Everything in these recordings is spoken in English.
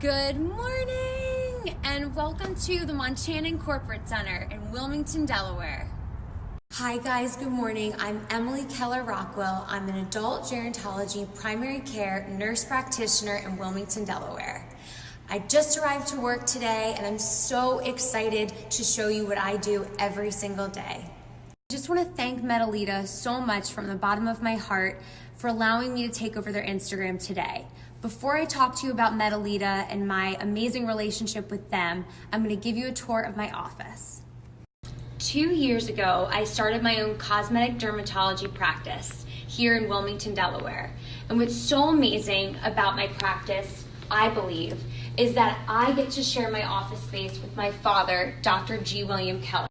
Good morning and welcome to the Montana Corporate Center in Wilmington, Delaware. Hi guys, good morning. I'm Emily Keller Rockwell. I'm an adult gerontology primary care nurse practitioner in Wilmington, Delaware. I just arrived to work today and I'm so excited to show you what I do every single day. I just want to thank Metalita so much from the bottom of my heart for allowing me to take over their Instagram today. Before I talk to you about Metalita and my amazing relationship with them, I'm going to give you a tour of my office. 2 years ago, I started my own cosmetic dermatology practice here in Wilmington, Delaware. And what's so amazing about my practice, I believe, is that I get to share my office space with my father, Dr. G. William Keller.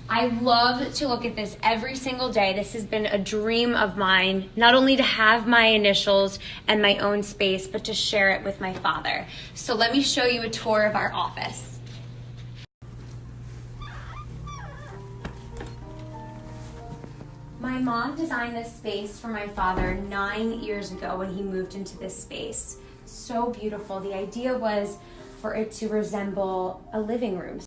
I love to look at this every single day. This has been a dream of mine, not only to have my initials and my own space, but to share it with my father. So let me show you a tour of our office. My mom designed this space for my father 9 years ago when he moved into this space. So beautiful. The idea was for it to resemble a living room.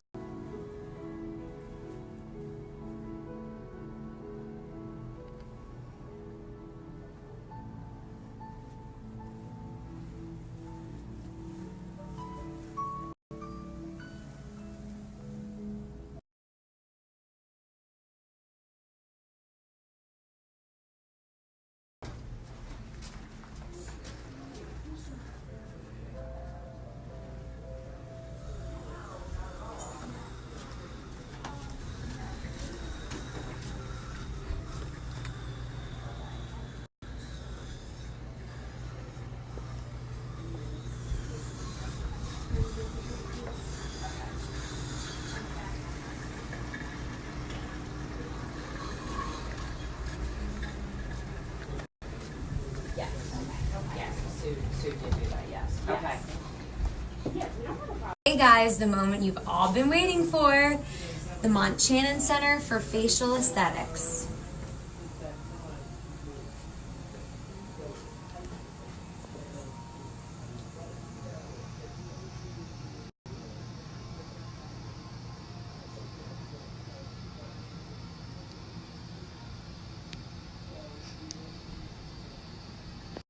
Sue did do that, yes. Okay. Hey guys, the moment you've all been waiting for, the Montana Center for Facial Aesthetics.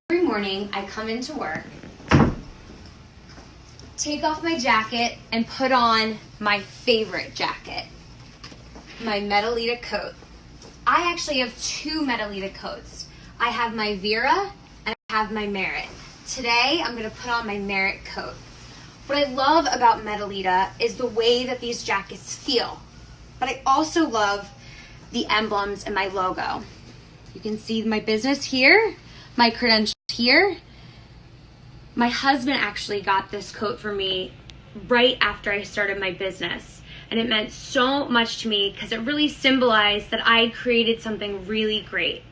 Every morning I come into work, take off my jacket, and put on my favorite jacket, my Metalita coat. I actually have two Metalita coats. I have my Vera and I have my Merit. Today I'm going to put on my Merit coat. What I love about Metalita is the way that these jackets feel, but I also love the emblems and my logo. You can see my business here, my credentials here. My husband actually got this coat for me right after I started my business. And it meant so much to me because it really symbolized that I created something really great.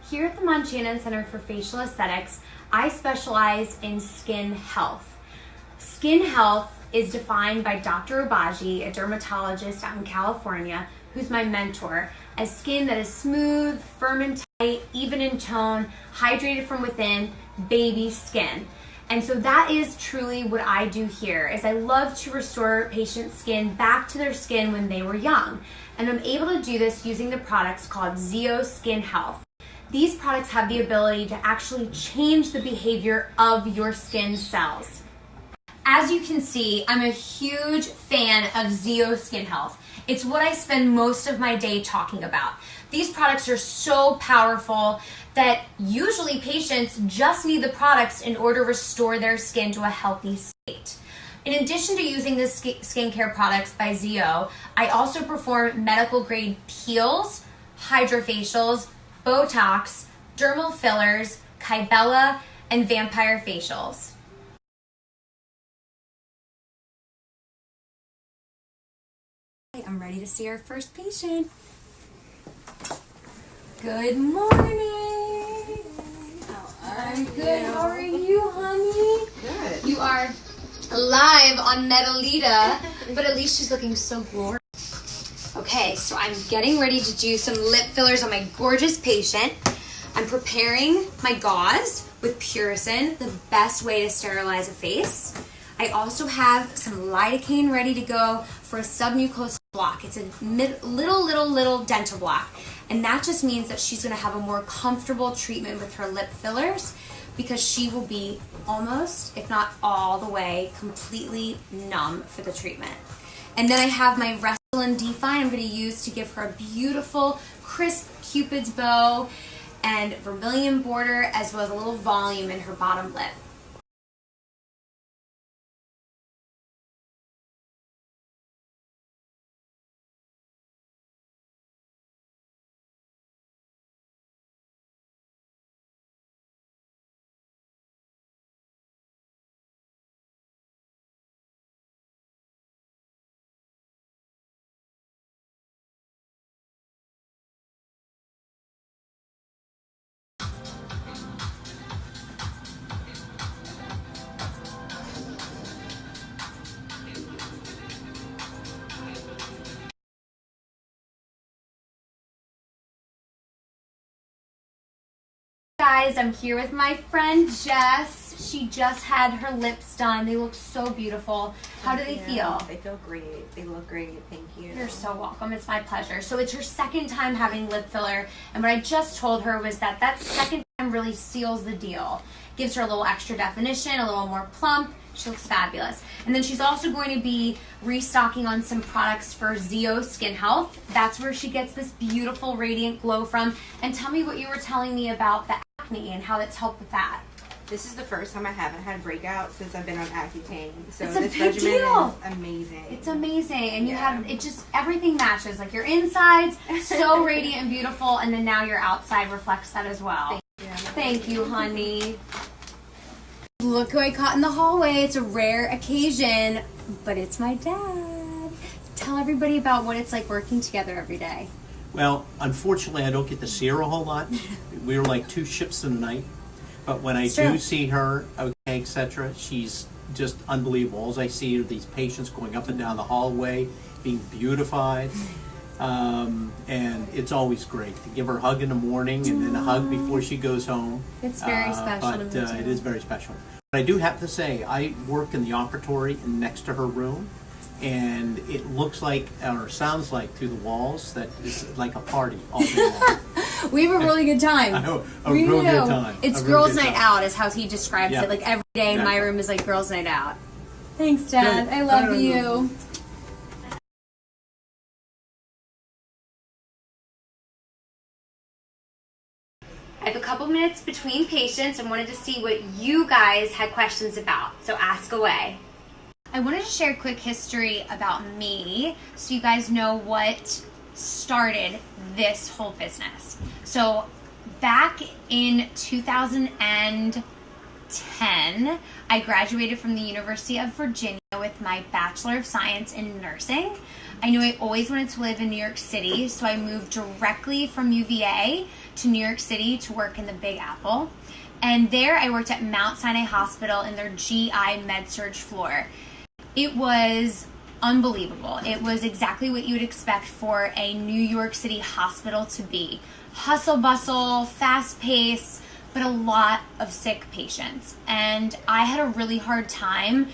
Here at the Montana Center for Facial Aesthetics, I specialize in skin health. Skin health is defined by Dr. Obaji, a dermatologist out in California, who's my mentor, as skin that is smooth, firm and tight, even in tone, hydrated from within, baby skin. And so that is truly what I do here, is I love to restore patients' skin back to their skin when they were young. And I'm able to do this using the products called Zeo Skin Health. These products have the ability to actually change the behavior of your skin cells. As you can see, I'm a huge fan of Zeo Skin Health. It's what I spend most of my day talking about. These products are so powerful that usually patients just need the products in order to restore their skin to a healthy state. In addition to using the skincare products by Zeo, I also perform medical grade peels, hydrofacials, Botox, dermal fillers, Kybella, and vampire facials. I'm ready to see our first patient. Good morning. I'm good. How are you, honey? Good. You are live on Metalita, but at least she's looking so glorious. Okay. Okay, so I'm getting ready to do some lip fillers on my gorgeous patient. I'm preparing my gauze with Purison, the best way to sterilize a face. I also have some lidocaine ready to go for a submucosal block. It's a little dental block. And that just means that she's gonna have a more comfortable treatment with her lip fillers because she will be almost, if not all the way, completely numb for the treatment. And then I have my Restylane Define I'm going to use to give her a beautiful, crisp Cupid's bow and vermilion border, as well as a little volume in her bottom lip. Guys, I'm here with my friend Jess. She just had her lips done. They look so beautiful. How do they feel? They feel great. They look great. Thank you. You're so welcome. It's my pleasure. So it's her second time having lip filler, and what I just told her was that second time really seals the deal. Gives her a little extra definition, a little more plump. She looks fabulous. And then she's also going to be restocking on some products for Zio Skin Health. That's where she gets this beautiful radiant glow from. And tell me what you were telling me about the acne and how it's helped with that. This is the first time I haven't had breakout since I've been on Accutane. So It's a this big regimen deal. is amazing. It's amazing. And you have, it just, everything matches. Like your insides, so radiant and beautiful, and then now your outside reflects that as well. Thank you, honey. Look who I caught in the hallway. It's a rare occasion, but it's my dad. Tell everybody about what it's like working together every day. Well, unfortunately, I don't get to see her a whole lot. We're like two ships in the night. But when I do see her, okay, etc., she's just unbelievable. All I see are these patients going up and down the hallway, being beautified. And it's always great to give her a hug in the morning and then a hug before she goes home. It's very special to me too. It is very special. But I do have to say, I work in the operatory next to her room, and it looks like, or sounds like through the walls, that it's like a party all day long. We have a really good time. A real good time. It's girls' night out is how he describes it. Like every day in my room is like girls' night out. Thanks, Dad. I love you. I have a couple minutes between patients and wanted to see what you guys had questions about, so ask away. I wanted to share a quick history about me so you guys know what started this whole business. So back in 2010, I graduated from the University of Virginia with my Bachelor of Science in Nursing. I knew I always wanted to live in New York City, so I moved directly from UVA to New York City to work in the Big Apple. And there I worked at Mount Sinai Hospital in their GI med-surg floor. It was unbelievable. It was exactly what you would expect for a New York City hospital to be. Hustle bustle, fast pace, but a lot of sick patients. And I had a really hard time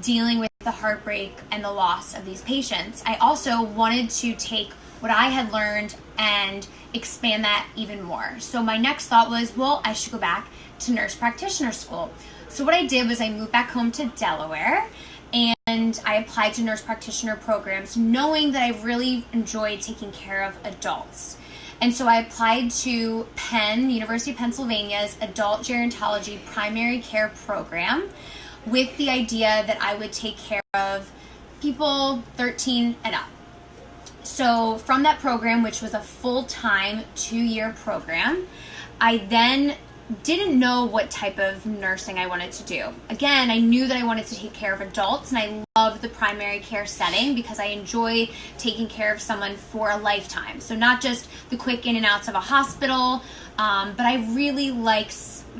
dealing with the heartbreak and the loss of these patients. I also wanted to take what I had learned and expand that even more. So my next thought was, well, I should go back to nurse practitioner school. So what I did was I moved back home to Delaware, and I applied to nurse practitioner programs knowing that I really enjoyed taking care of adults. And so I applied to Penn, University of Pennsylvania's Adult Gerontology Primary Care Program with the idea that I would take care of people 13 and up. So from that program, which was a full-time 2-year program, I then didn't know what type of nursing I wanted to do. Again, I knew that I wanted to take care of adults, and I love the primary care setting because I enjoy taking care of someone for a lifetime. So not just the quick in and outs of a hospital, but I really like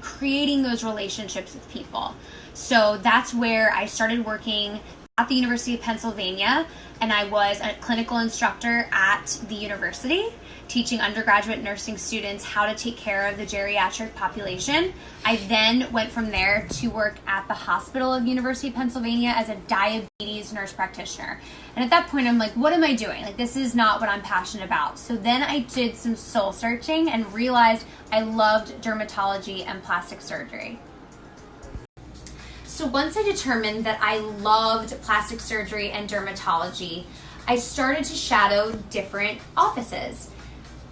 creating those relationships with people. So that's where I started working at the University of Pennsylvania, and I was a clinical instructor at the university, teaching undergraduate nursing students how to take care of the geriatric population. I then went from there to work at the hospital of University of Pennsylvania as a diabetes nurse practitioner. And at that point, I'm like, what am I doing? Like, this is not what I'm passionate about. So then I did some soul searching and realized I loved dermatology and plastic surgery. So once I determined that I loved plastic surgery and dermatology, I started to shadow different offices.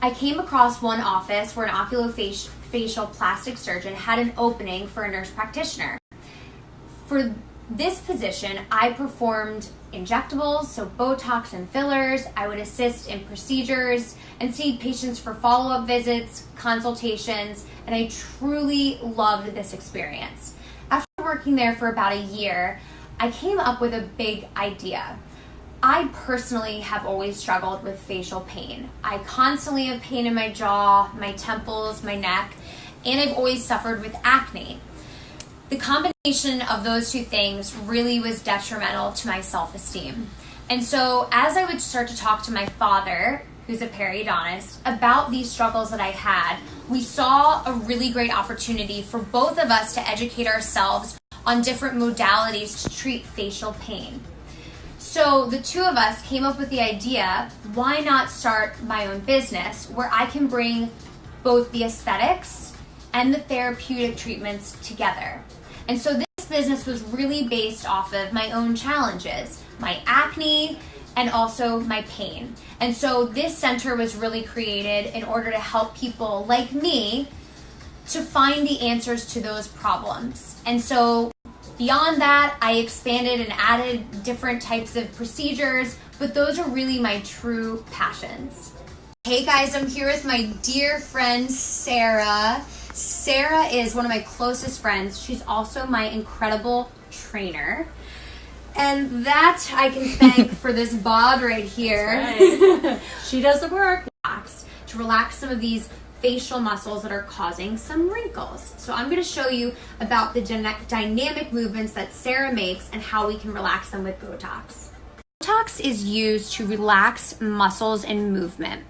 I came across one office where an oculofacial plastic surgeon had an opening for a nurse practitioner. For this position, I performed injectables, so Botox and fillers. I would assist in procedures and see patients for follow-up visits, consultations, and I truly loved this experience. After working there for about a year, I came up with a big idea. I personally have always struggled with facial pain. I constantly have pain in my jaw, my temples, my neck, and I've always suffered with acne. The combination of those two things really was detrimental to my self-esteem. And so as I would start to talk to my father, who's a periodontist, about these struggles that I had, we saw a really great opportunity for both of us to educate ourselves on different modalities to treat facial pain. So the two of us came up with the idea, why not start my own business where I can bring both the aesthetics and the therapeutic treatments together. And so this business was really based off of my own challenges, my acne, and also my pain. And so this center was really created in order to help people like me to find the answers to those problems. And so beyond that, I expanded and added different types of procedures, but those are really my true passions. Hey guys, I'm here with my dear friend, Sarah. Sarah is one of my closest friends. She's also my incredible trainer. And that I can thank for this bod right here. Right. She does the work. To relax some of these facial muscles that are causing some wrinkles. So I'm going to show you about the dynamic movements that Sarah makes and how we can relax them with Botox. Botox is used to relax muscles and movement.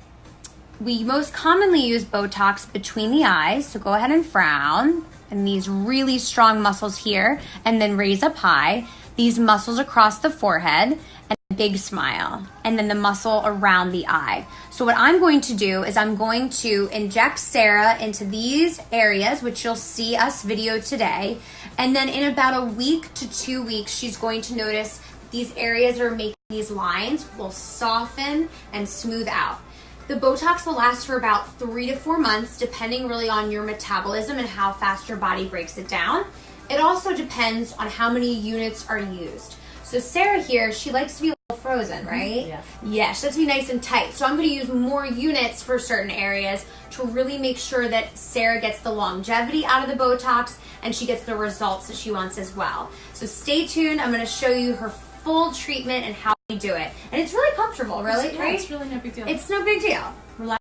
We most commonly use Botox between the eyes, so go ahead and frown, and these really strong muscles here, and then raise up high. These muscles across the forehead, and a big smile, and then the muscle around the eye. So what I'm going to do is I'm going to inject Sarah into these areas, which you'll see us video today, and then in about a week to 2 weeks, she's going to notice these areas that are making these lines will soften and smooth out. The Botox will last for about 3 to 4 months, depending really on your metabolism and how fast your body breaks it down. It also depends on how many units are used. So Sarah here, she likes to be a little frozen, right? Yes. Yeah, she likes to be nice and tight. So I'm going to use more units for certain areas to really make sure that Sarah gets the longevity out of the Botox and she gets the results that she wants as well. So stay tuned. I'm going to show you her full treatment and how we do it. And it's really comfortable, really, Yeah, right? it's really no big deal. It's no big deal. Relax.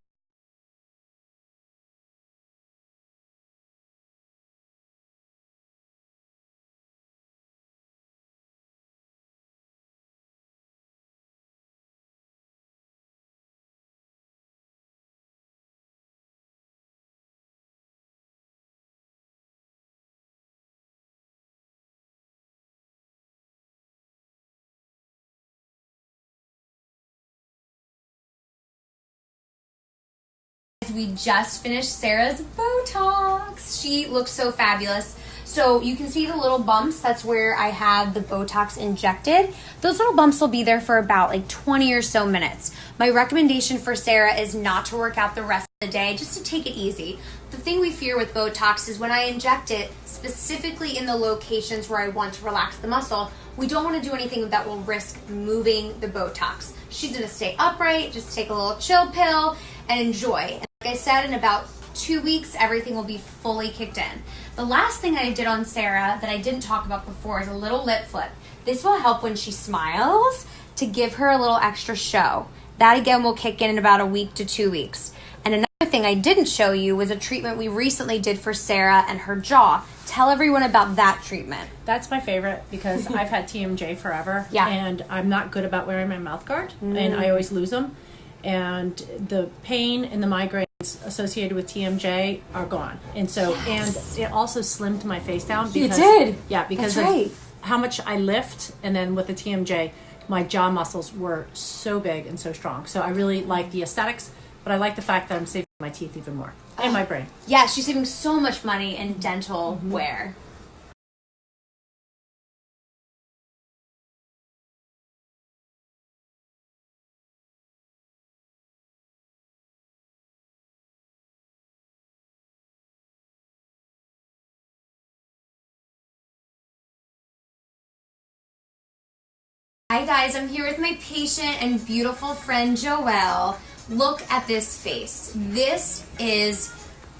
We just finished Sarah's Botox. She looks so fabulous. So you can see the little bumps. That's where I had the Botox injected. Those little bumps will be there for about like 20 or so minutes. My recommendation for Sarah is not to work out the rest of the day, just to take it easy. The thing we fear with Botox is when I inject it specifically in the locations where I want to relax the muscle, we don't want to do anything that will risk moving the Botox. She's going to stay upright, just take a little chill pill and enjoy. And like I said, in about 2 weeks, everything will be fully kicked in. The last thing I did on Sarah that I didn't talk about before is a little lip flip. This will help when she smiles to give her a little extra show. That again will kick in about a week to 2 weeks. And another thing I didn't show you was a treatment we recently did for Sarah and her jaw. Tell everyone about that treatment. That's my favorite because I've had TMJ forever. Yeah. And I'm not good about wearing my mouth guard, and I always lose them. And the pain and the migraines associated with TMJ are gone. And so, and it also slimmed my face down. Because, It did? Yeah, because That's right. of how much I lift, and then with the TMJ, my jaw muscles were so big and so strong. So I really like the aesthetics, but I like the fact that I'm saving my teeth even more and my brain. Yeah, she's saving so much money in dental wear. Hi guys, I'm here with my patient and beautiful friend Joelle. Look at this face. This is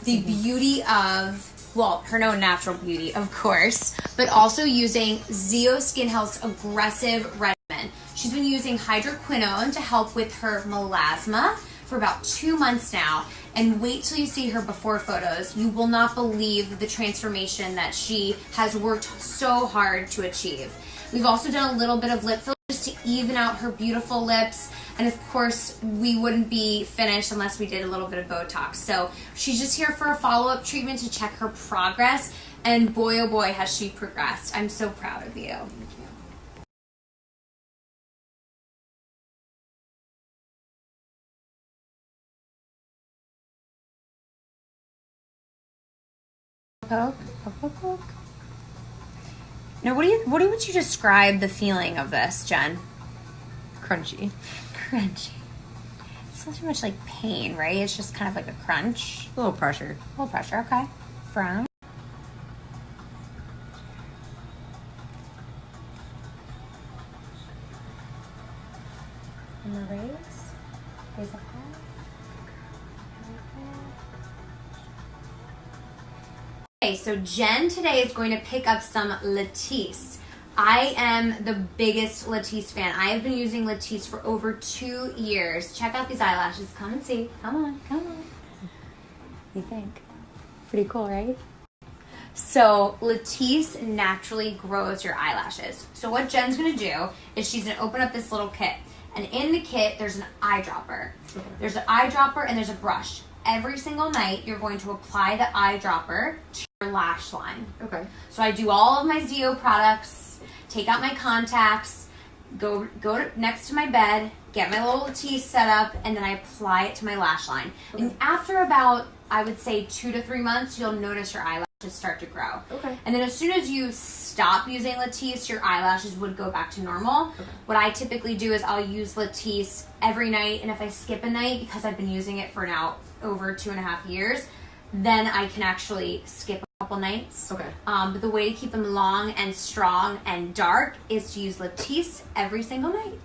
the beauty of, well, her own natural beauty, of course, but also using Zeo Skin Health's aggressive regimen. She's been using hydroquinone to help with her melasma for about 2 months now, and wait till you see her before photos. You will not believe the transformation that she has worked so hard to achieve. We've also done a little bit of lip fillers to even out her beautiful lips, and of course we wouldn't be finished unless we did a little bit of Botox. So she's just here for a follow-up treatment to check her progress, and boy oh boy has she progressed. I'm so proud of you. Poke, poke, poke, poke. Now, what would you describe the feeling of this, Jen? Crunchy. Crunchy. It's not so much like pain, right? It's just kind of like a crunch. A little pressure. A little pressure, okay. Frown. And the raise. Raise up high. Okay, so Jen today is going to pick up some Latisse. I am the biggest Latisse fan. I have been using Latisse for over 2 years. Check out these eyelashes. Come and see. Come on, come on. You think? Pretty cool, right? So Latisse naturally grows your eyelashes. So what Jen's gonna do is she's gonna open up this little kit. And in the kit, there's an eyedropper. There's an eyedropper and there's a brush. Every single night, you're going to apply the eyedropper to your lash line. Okay. So I do all of my Zeo products, take out my contacts, go next to my bed, get my little Latisse set up, and then I apply it to my lash line. Okay. And after about, I would say 2 to 3 months, you'll notice your eyelashes start to grow. Okay. And then as soon as you stop using Latisse, your eyelashes would go back to normal. Okay. What I typically do is I'll use Latisse every night, and if I skip a night, because I've been using it for now over 2.5 years, then I can actually skip a couple nights. Okay. But the way to keep them long and strong and dark is to use Latisse every single night.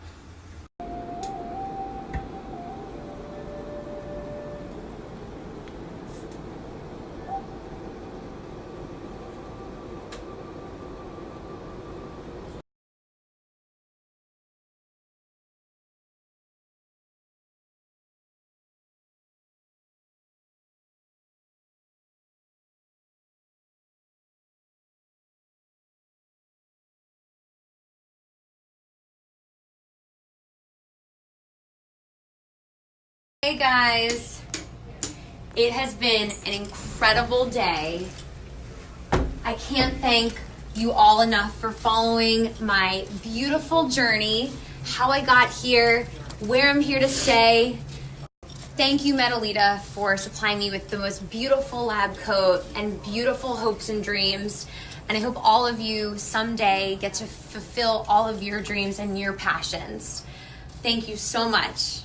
Hey guys, it has been an incredible day. I can't thank you all enough for following my beautiful journey, how I got here, where I'm here to stay. Thank you, Metalita, for supplying me with the most beautiful lab coat and beautiful hopes and dreams. And I hope all of you someday get to fulfill all of your dreams and your passions. Thank you so much.